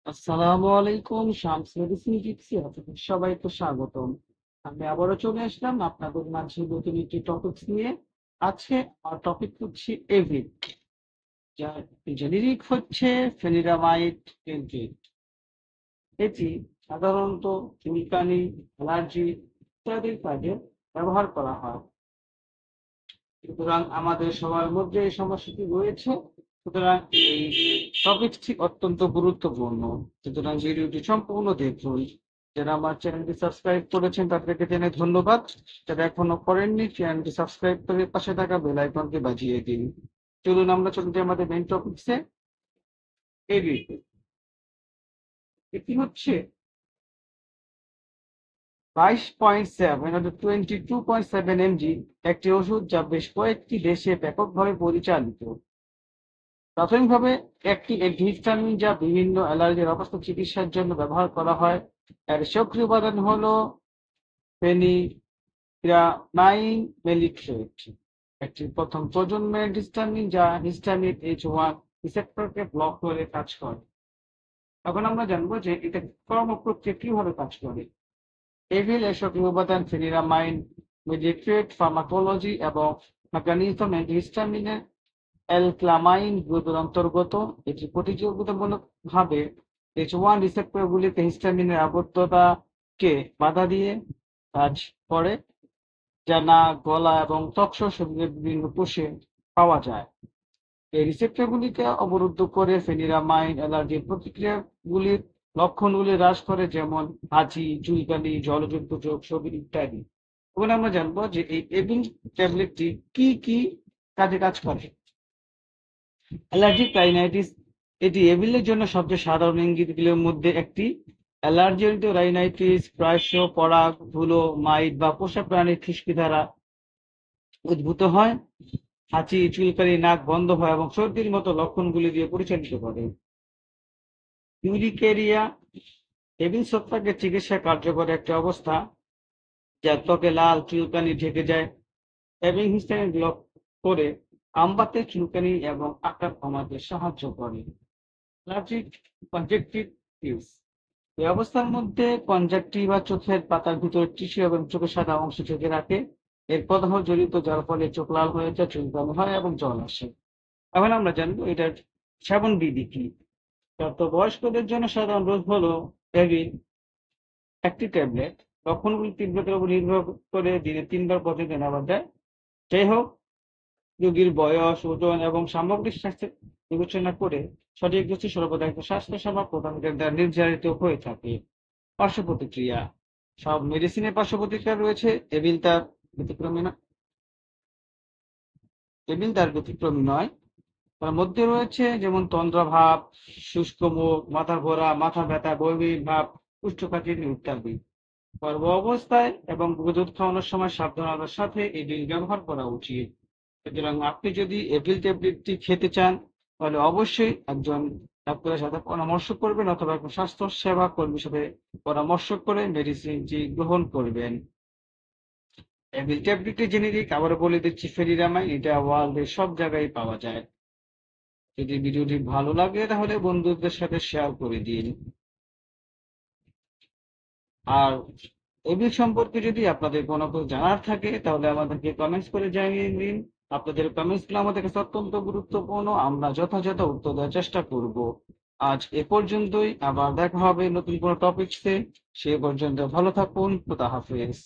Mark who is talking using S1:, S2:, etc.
S1: আসসালামু আলাইকুম। শামস মেডিসিন টিপসে আপনাদের সবাইকে স্বাগতম। আমি আবারও চলে আসলাম আপনাদের মাঝে নতুন একটি টপিকস নিয়ে। আজকে আমার টপিক হচ্ছে এভিড, যার জেনেরিক হচ্ছে ফেনিরামাইড টেনট্রেট। এটি সাধারণত চুলকানি, অ্যালার্জি ইত্যাদির কাজে ব্যবহার করা হয়। সুতরাং আমাদের সবার মধ্যে এই সমস্যাটি রয়েছে। সুতরাং এই টপিকটি অত্যন্ত গুরুত্বপূর্ণ। সুতরাং ভিডিওটি সম্পূর্ণ দেখুন। যারা আমার চ্যানেলটি সাবস্ক্রাইব করেছেন তাদেরকে জেনে ধন্যবাদ। যারা এখনো করেননি চ্যানেলটি সাবস্ক্রাইব করে পাশে থাকা বেল আইকনটি বাজিয়ে দিন। চলুন আমরা চলে যাই আমাদের মেইন টপিকসে। এডি, এটি হচ্ছে 22.7 অর্থাৎ 22.7 mg একটি ওষুধ যা বেশ কয়েকটি দেশে ব্যাপকভাবে পরিচালিত। প্রাথমিকভাবে একটি অ্যান্টিহিস্টামিন যা বিভিন্ন অ্যালার্জির অবস্থা চিকিৎসার জন্য ব্যবহার করা হয়। এর সক্রিয় উপাদান হলো ফেনিরামাইন মেলিট্রেট, একটি প্রথম প্রজন্মের অ্যান্টিহিস্টামিন যা হিস্টামিন H1 রিসেপ্টরকে ব্লক করে কাজ করে। এখন আমরা জানবো যে এটা কর্মপ্রক্রিয়া কিভাবে কাজ করে। এভিল এর সক্রিয় উপাদান ফেনিরামাইন মেলিট্রেট, ফার্মাকোলজি এবং মেকানিজম অ্যান্টিহিস্টামিনের অ্যালক্লামাইন গ্রুপের অন্তর্গত। এটি প্রতিযোগিতামূলকভাবে H1 রিসেপ্টরগুলিতে হিস্টামিনের আবদ্ধতাকে বাধা দিয়ে কাজ করে, যা নাক, গলা এবং ত্বকসহ শরীরের বিভিন্ন কোষে পাওয়া যায়। এই রিসেপ্টরগুলিকে অবরুদ্ধ করে ফেনিরামাইন অ্যালার্জির প্রতিক্রিয়াগুলির লক্ষণগুলি হ্রাস করে, যেমন হাঁচি, চুলকানি, জলযুক্ত চোখ, শরীর ইত্যাদি। এখন আমরা জানবো যে এই এভিল ট্যাবলেটটি কি কি কাজে কাজ করে। অ্যালার্জিক রাইনাইটিস, এটি এভিলের জন্য সবচেয়ে সাধারণ ইঙ্গিতগুলির মধ্যে একটি। অ্যালার্জিজনিত রাইনাইটিস প্রায়শ পরাগ, ধুলো, মাইট বা পোষা প্রাণীর খুশকি দ্বারা উদ্ভূত হয়। হাঁচি, চুলকানি, নাক বন্ধ হয় এবং সর্দির মতো লক্ষণগুলি দিয়ে পরিচালিত করে। ইউরিকেরিয়া, এভিল ছত্রাকের চিকিৎসা কার্যকর একটি অবস্থা যা ত্বকে লাল চুলকানি ঢেকে যায় এবং হিস্টামিন ব্লক করে আমবাতে চুলকানি এবং আকার কমাতে সাহায্য করে। অ্যালার্জিক কনজেক্টিভিটিস, এই অবস্থার মধ্যে কনজাক্টিভা চোখের পাতার ভিতরে টিস্যু এবং চোখের সাদা অংশ ঢেকে রাখে। এর প্রদাহ জড়িত, যার ফলে চোখ লাল হয়ে যায়, চুলকানি হয় এবং জল আসে। এখন আমরা জানবো এটার সেবন বিধি কি। প্রাপ্তবয়স্কদের জন্য সাধারণ ডোজ হলো এভিল একটি ট্যাবলেট। লক্ষণগুলি তীব্রতার উপর নির্ভর করে দিনে 3 বার পর্যন্ত নেওয়া যায়। যাই হোক, রোগীর বয়স, ওজন এবং সামগ্রিক স্বাস্থ্য বিবেচনা করে সঠিক ডোজটি সর্বদা একজন স্বাস্থ্যসেবা প্রদানকারী দ্বারা নির্ধারিত হয়ে থাকে। পার্শ্ব প্রতিক্রিয়া, সব মেডিসিনের পার্শ্ব প্রতিক্রিয়া রয়েছে, এভিল তার ব্যতিক্রমী নয়। এভিল তার ব্যতিক্রমী নয়। তার মধ্যে রয়েছে যেমন তন্দ্রাভাব, শুষ্ক মুখ, মাথা ঘোরা, মাথা ব্যথা, বমির ভাব, কোষ্ঠকাঠিন্য ইত্যাদি। গর্ভ অবস্থায় এবং দুধ খাওয়ানোর সময় সাবধানতার সাথে এভিল ব্যবহার করা উচিত। সুতরাং আপনি যদি এভিল ট্যাবলেটটি খেতে চান তাহলে অবশ্যই একজন ডাক্তারের সাথে পরামর্শ করবেন অথবা একজন স্বাস্থ্য সেবা কর্মীর সাথে পরামর্শ করে মেডিসিনটি গ্রহণ করবেন। এভিল ট্যাবলেটটি জেনেরিক, আবারও বলে দিচ্ছি, ফেনিরামাইন, এটা ওয়ার্ল্ডের সব জায়গায় পাওয়া যায়। যদি ভিডিওটি ভালো লাগে তাহলে বন্ধুদের সাথে শেয়ার করে দিন। আর এবিল সম্পর্কে যদি আপনাদের কোনো কিছু জানার থাকে তাহলে আমাদেরকে কমেন্টস করে জানিয়ে দিন। আপনাদের কমেন্টস গুলো আমাদের কাছে অত্যন্ত গুরুত্বপূর্ণ, আমরা যথাযথ উত্তর দেওয়ার চেষ্টা করব। আজ এ পর্যন্তই, আবার দেখা হবে নতুন কোনো টপিকসে। সে পর্যন্ত ভালো থাকুন। খোদা হাফেজ।